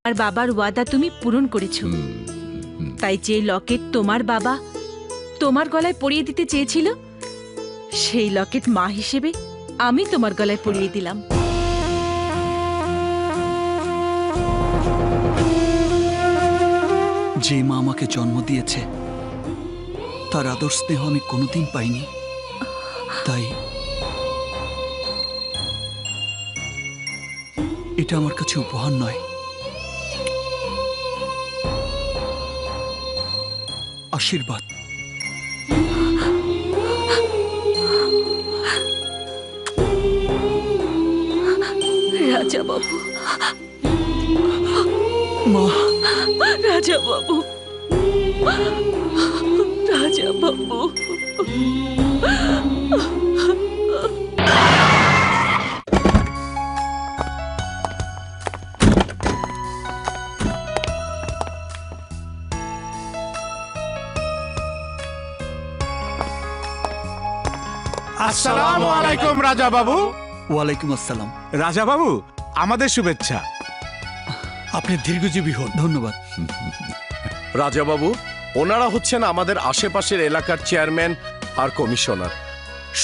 আর বাবার ওয়াদা তুমি পূরণ করেছো। তাই যে লকেট তোমার বাবা তোমার গলায় পরিয়ে দিতে চেয়েছিল, সেই লকেট মা হিসেবে আমি তোমার গলায় পরিয়ে দিলাম। যে মা আমাকে জন্ম দিয়েছে তার আদর স্নেহ আমি কোনোদিন পাইনি, তাই এটা আমার কাছে উপহার নয়, আশীর্বাদ। রাজা বাবু, মা, রাজা বাবু, রাজা বাবু। আসসালামু আলাইকুম রাজা বাবু। ওয়ালাইকুম আসসালাম। রাজা বাবু, আমাদের শুভেচ্ছা। আপনি দীর্ঘজীবী হন। ধন্যবাদ। রাজাবাবু, ওনারা হচ্ছেন আমাদের আশেপাশের এলাকার চেয়ারম্যান আর কমিশনার।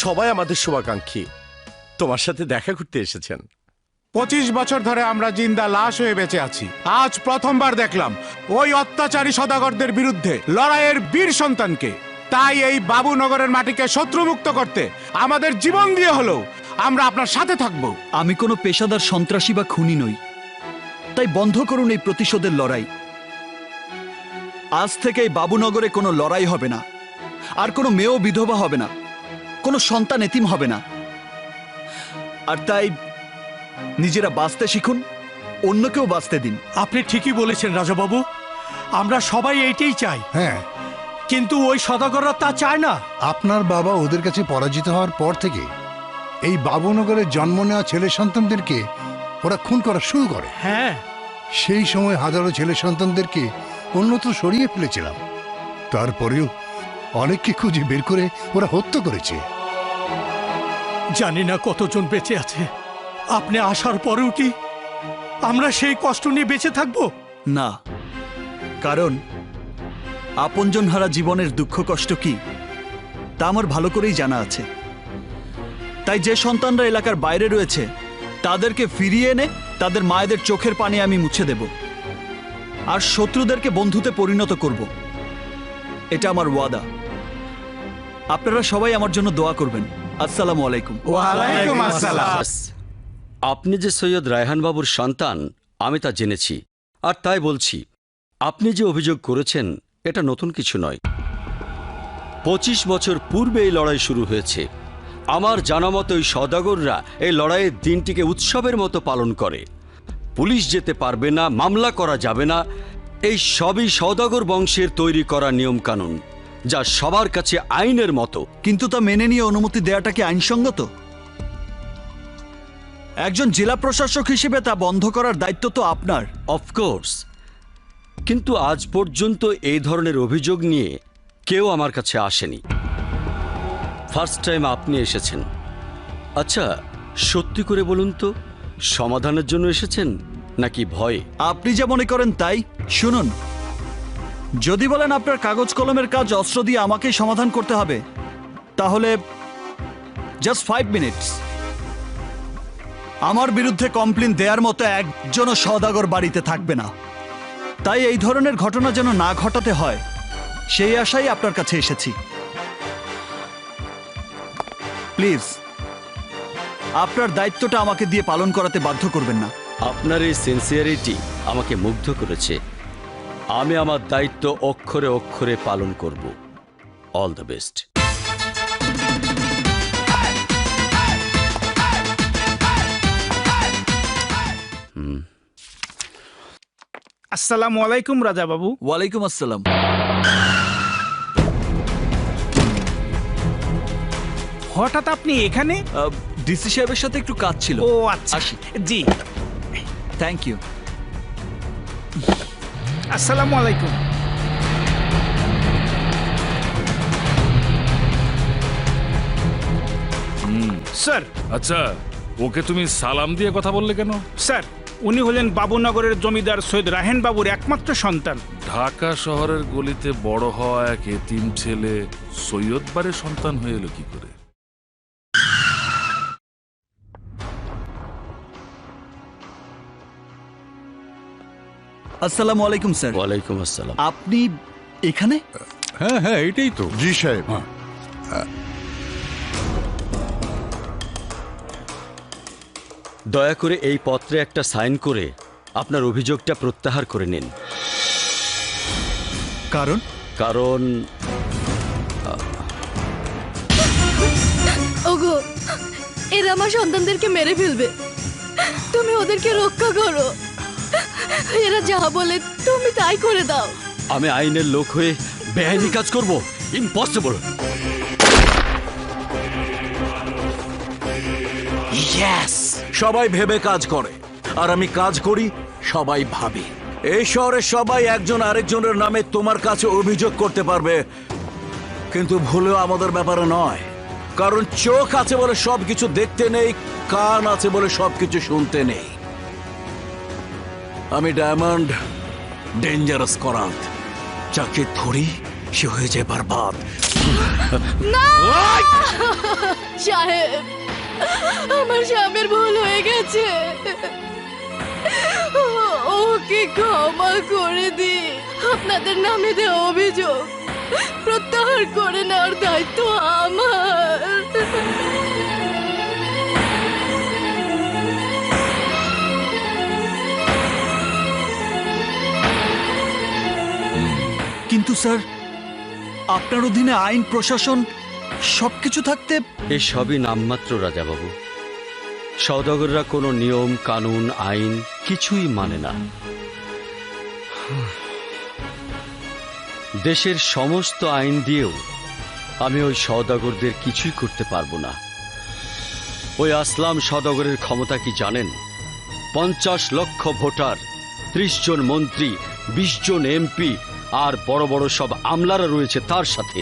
সবাই আমাদের শুভাকাঙ্ক্ষী। তোমার সাথে দেখা করতে এসেছেন। 25 বছর ধরে আমরা জিন্দা লাশ হয়ে বেঁচে আছি। আজ প্রথমবার দেখলাম ওই অত্যাচারী সদাগরদের বিরুদ্ধে লড়াইয়ের বীর সন্তানকে। তাই এই বাবুনগরের মাটিকে শত্রুমুক্ত করতে আমাদের জীবন দিয়ে হলেও আমরা আপনার সাথে থাকব। আমি কোনো পেশাদার সন্ত্রাসী বা খুনি নই, তাই বন্ধ করুন এই প্রতিশোধের লড়াই। আজ থেকে এই বাবুনগরে কোনো লড়াই হবে না, আর কোনো মেয়েও বিধবা হবে না, কোনো সন্তান এতিম হবে না। আর তাই নিজেরা বাঁচতে শিখুন, অন্যকেও বাঁচতে দিন। আপনি ঠিকই বলেছেন রাজাবাবু, আমরা সবাই এইটাই চাই। হ্যাঁ, কিন্তু ওই সদাগররা তা চায় না। আপনার বাবা ওদের কাছে পরাজিত হওয়ার পর থেকে এই বাবুনগরে জন্ম নেওয়া ছেলে সন্তানদেরকে ওরা খুন করা শুরু করে। হ্যাঁ, সেই সময় হাজারো ছেলে সন্তানদেরকে অন্যত্র সরিয়ে ফেলেছিলাম। তারপরেও অনেককে খুঁজে বের করে ওরা হত্যা করেছে। জানি না কতজন বেঁচে আছে। আপনি আসার পরেও কি আমরা সেই কষ্ট নিয়ে বেঁচে থাকবো? না, কারণ আপনজন হারা জীবনের দুঃখ কষ্ট কি তা আমার ভালো করেই জানা আছে। তাই যে সন্তানরা এলাকার বাইরে রয়েছে তাদেরকে ফিরিয়ে এনে তাদের মায়েদের চোখের পানি আমি মুছে দেব, আর শত্রুদেরকে বন্ধুতে পরিণত করব। এটা আমার ওয়াদা। আপনারা সবাই আমার জন্য দোয়া করবেন। আসসালামু আলাইকুম। ওয়ালাইকুম আসসালাম। আপনি যে সৈয়দ রায়হান বাবুর সন্তান আমি তা জেনেছি, আর তাই বলছি, আপনি যে অভিযোগ করেছেন এটা নতুন কিছু নয়। 25 বছর পূর্বে এই লড়াই শুরু হয়েছে। আমার জানা মতো ওই সওদাগররা এই লড়াইয়ের দিনটিকে উৎসবের মতো পালন করে। পুলিশ যেতে পারবে না, মামলা করা যাবে না, এই সবই সওদাগর বংশের তৈরি করা নিয়মকানুন, যা সবার কাছে আইনের মতো। কিন্তু তা মেনে নিয়ে অনুমতি দেওয়াটা কি আইনসঙ্গত? একজন জেলা প্রশাসক হিসেবে তা বন্ধ করার দায়িত্ব তো আপনার। অফকোর্স, কিন্তু আজ পর্যন্ত এই ধরনের অভিযোগ নিয়ে কেউ আমার কাছে আসেনি। ফার্স্ট টাইম আপনি এসেছেন। আচ্ছা, সত্যি করে বলুন তো, সমাধানের জন্য এসেছেন নাকি ভয়ে? আপনি যা মনে করেন তাই। শুনুন, যদি বলেন আপনার কাগজ কলমের কাজ অস্ত্র দিয়ে আমাকেই সমাধান করতে হবে, তাহলে জাস্ট 5 মিনিটস। আমার বিরুদ্ধে কমপ্লেন দেওয়ার মতো একজনও সওদাগর বাড়িতে থাকবে না। তাই এই ধরনের ঘটনা যেন না ঘটাতে হয়, সেই আশাই আপনার কাছে এসেছি। প্লিজ, আপনার দায়িত্বটা আমাকে দিয়ে পালন করাতে বাধ্য করবেন না। আপনার এই সিনসিয়ারিটি আমাকে মুগ্ধ করেছে। আমি আমার দায়িত্ব অক্ষরে অক্ষরে পালন করব। All the best. আসসালামু আলাইকুম রাজা বাবু। ওয়ালাইকুম আসসালাম। হঠাৎ আপনি এখানে? ডিসি সাহেবের সাথে একটু কাজ ছিল। ও আচ্ছা, আসি। জি। Thank you. আসসালামু আলাইকুম। স্যার। আচ্ছা, ওকে তুমি সালাম দিয়ে কথা বললে কেন? স্যার, উনি হলেন বাবুনগরের জমিদার সৈয়দ রায়হান বাবুর একমাত্র সন্তান। ঢাকা শহরের গলিতে বড় হওয়া এক এতিম ছেলে সৈয়দ বাড়ির সন্তান হয়ে এলো কি করে? আসসালামু আলাইকুম স্যার। ওয়ালাইকুম আসসালাম। আপনি এখানে? হ্যাঁ হ্যাঁ এটাই তো। জি সাহেব। দয়া করে এই পত্রে একটা সাইন করে আপনার অভিযোগটা প্রত্যাহার করে নিন। কারণ? কারণ ওগো, এরা আমার সন্তানদেরকে মেরে ফেলবে, তুমি ওদেরকে রক্ষা করো। এরা যা বলে তুমি তাই করে দাও। আমি আইনের লোক হয়ে বেআইনি কাজ করব? ইম্পসিবল। সবাই ভেবে কাজ করে, আর আমি কাজ করি সবাই ভাবে। এই শহরে সবাই একজন আরেকজনের নামে তোমার কাছে অভিযোগ করতে পারবে, কিন্তু ভুলেও আমাদের ব্যাপারে নয়। কারণ চোখ আছে বলে সবকিছু দেখতে নেই, কান আছে বলে সবকিছু শুনতে নেই। আমি ডায়মন্ড, ডেঞ্জারাস করাত, যাকে ধরি সে হয়ে যায় বরবাদ। না সাহেব, আমার স্বামীর ভুল হয়ে গেছে, ওকে ক্ষমা করে দি। আপনাদের নামে দেওয়া অভিযোগ প্রত্যাহার করে নেওয়ার দায়িত্ব আমার। কিন্তু স্যার, আপনার অধীনে আইন প্রশাসন সবকিছু থাকতে। এই সবই নামমাত্র রাজাবাবু। সওদাগররা কোনো নিয়ম কানুন আইন কিছুই মানে না। দেশের সমস্ত আইন দিয়েও আমি ওই সওদাগরদের কিছুই করতে পারবো না। ওই আসলাম সওদাগরের ক্ষমতা কি জানেন? 50 লক্ষ ভোটার, 30 জন মন্ত্রী, 20 জন এমপি, আর বড় বড় সব আমলারা রয়েছে তার সাথে।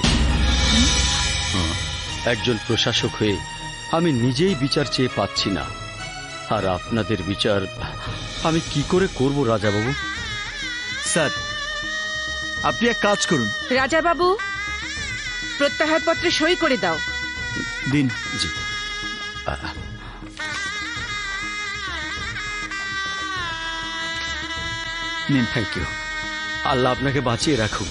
একজন প্রশাসক হয়ে আমি নিজেই বিচার চেয়ে পাচ্ছি না, আর আপনাদের বিচার আমি কি করে করব রাজাবাবু? স্যার, আপনি এক কাজ করুন। রাজা বাবু, প্রত্যাহার পত্রে সই করে দাও। দিন। জি। নিন। Thank you. আল্লাহ আপনাকে বাঁচিয়ে রাখুক।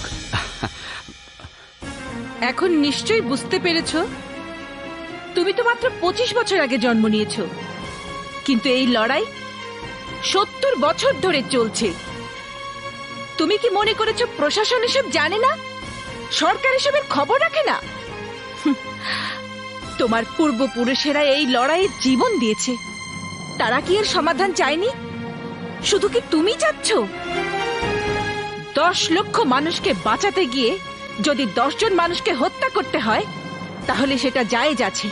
এখন নিশ্চয়ই বুঝতে পেরেছ, তুমি তো মাত্র 25 বছর আগে জন্ম নিয়েছ, কিন্তু এই লড়াই 70 বছর ধরে চলছে। তুমি কি মনে করেছ প্রশাসন এসব জানে না, সরকার এসবের খবর রাখে না? তোমার পূর্বপুরুষেরা এই লড়াইয়ে জীবন দিয়েছে, তারা কি এর সমাধান চায়নি? শুধু কি তুমি চাচ্ছ? 10 লক্ষ মানুষকে বাঁচাতে গিয়ে যদি 10 জন মানুষকে হত্যা করতে হয়, তাহলে সেটা জায়েজ আছে।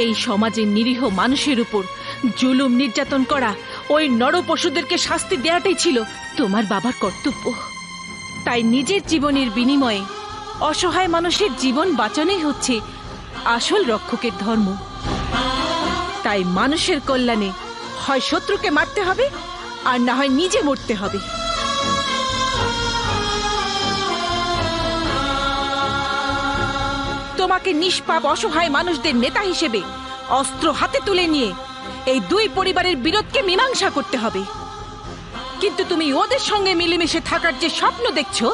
এই সমাজের নিরীহ মানুষের উপর জুলুম নির্যাতন করা, ওই নরপশুদেরকে শাস্তি দেওয়াটাই ছিল তোমার বাবার কর্তব্য। তাই নিজের জীবনের বিনিময়ে অসহায় মানুষের জীবন বাঁচানোই হচ্ছে আসল রক্ষকের ধর্ম। তাই মানুষের কল্যাণে হয় শত্রুকে মারতে হবে, আর না হয় নিজে মরতে হবে। তোমাকে নিষ্পাপ অসহায় মানুষদের নেতা হিসেবে অস্ত্র হাতে তুলে নিয়ে এই দুই পরিবারের বিরোধকে মীমাংসা করতে হবে। কিন্তু তুমি ওদের সঙ্গে মিলেমিশে থাকার যে স্বপ্ন দেখছো,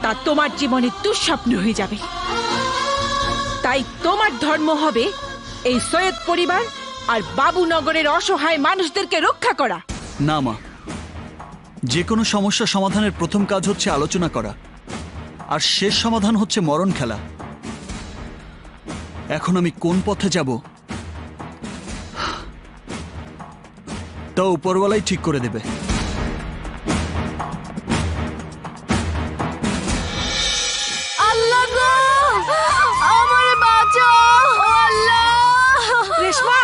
তা তোমার জীবনে দুঃস্বপ্ন হয়ে যাবে। তাই তোমার ধর্ম হবে এই সৈয়দ পরিবার আর বাবুনগরের অসহায় মানুষদেরকে রক্ষা করা। না মা, যে কোনো সমস্যা সমাধানের প্রথম কাজ হচ্ছে আলোচনা করা, আর শেষ সমাধান হচ্ছে মরণ খেলা। এখন আমি কোন পথে যাব তা উপরওয়ালাই ঠিক করে দেবে। আল্লাহ গো, আমারে বাঁচাও, আল্লাহ। রেশমা,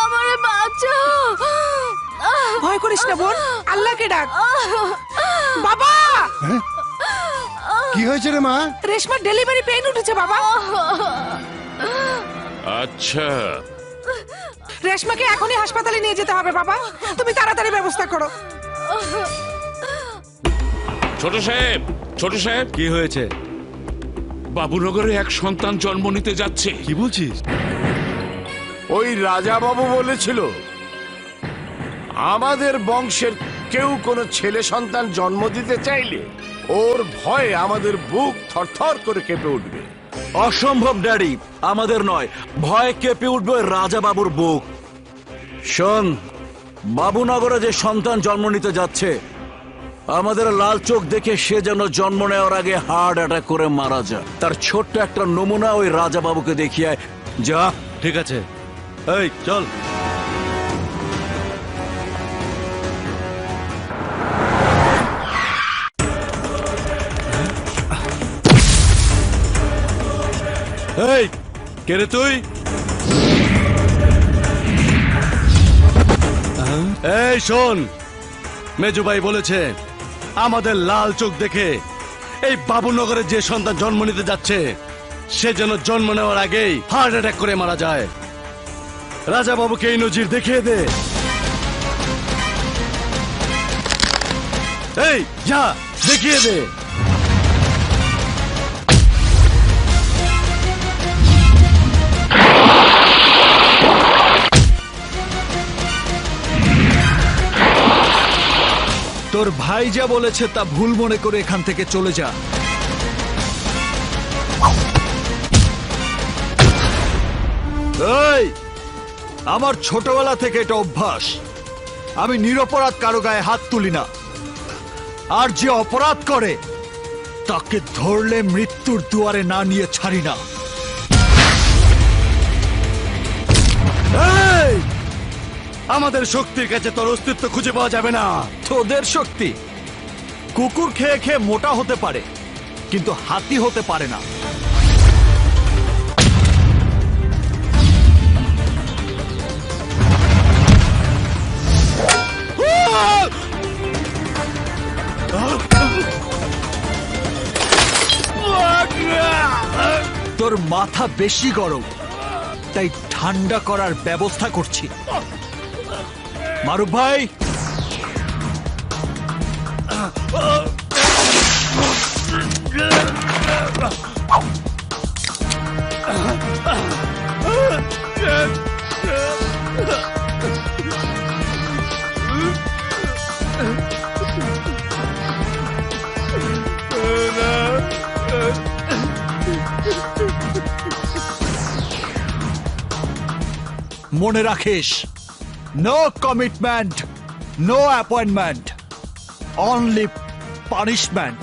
আমারে বাঁচাও। ভয় করিস না বোন, আল্লাহকে ডাক। বাবা, কি হয়েছে রে মা? রেশমার ডেলিভারি পেইন উঠেছে বাবা। আচ্ছা, রেশমাকে এখনই হাসপাতালে নিয়ে যেতে হবে বাবা, তুমি তাড়াতাড়ি ব্যবস্থা করো। ছোট সাহেব, ছোট সাহেব, কি হয়েছে? বাবুনগরে এক সন্তান জন্ম নিতে যাচ্ছে। কি বলছিস? ওই রাজা বাবু বলেছিল আমাদের বংশের কেউ কোনো ছেলে সন্তান জন্ম দিতে চাইলে ওর ভয়ে আমাদের বুক থরথর করে কেঁপে উঠবে। অসম্ভব ড্যাডি, আমাদের নয়, ভয় কেঁপে উঠবে ওই রাজা বাবুর বুক। শোন, বাবুনগরে যে সন্তান জন্ম নিতে যাচ্ছে, আমাদের লাল চোখ দেখে সে যেন জন্ম নেওয়ার আগে হার্ট অ্যাটাক করে মারা যায়, তার ছোট্ট একটা নমুনা ওই রাজা বাবুকে দেখিয়ে আয়। যা। ঠিক আছে, এই চল। এই কে রে তুই? এই শোন, মেজু ভাই বলেছে আমাদের লাল চোখ দেখে এই বাবুনগরে যে সন্তান জন্ম নিতে যাচ্ছে সে যেন জন্ম নেওয়ার আগেই হার্ট অ্যাটাক করে মারা যায়। রাজা বাবুকে এই নজির দেখিয়ে দে। এই যা, দেখিয়ে দে। তোর ভাই যা বলেছে তা ভুল মনে করে এখান থেকে চলে যা। এই, আমার ছোটবেলা থেকে এটা অভ্যাস, আমি নিরপরাধ কারো গায়ে হাত তুলি না, আর যে অপরাধ করে তাকে ধরলে মৃত্যুর দুয়ারে না নিয়ে ছাড়ি না। এই, আমাদের শক্তির কাছে তোর অস্তিত্ব খুঁজে পাওয়া যাবে না। তোদের শক্তি কুকুর খেয়ে খেয়ে মোটা হতে পারে, কিন্তু হাতি হতে পারে না। তোর মাথা বেশি গরম, তাই ঠান্ডা করার ব্যবস্থা করছি। মারুফ ভাই, মনে রাখিস, no commitment, no appointment, only punishment.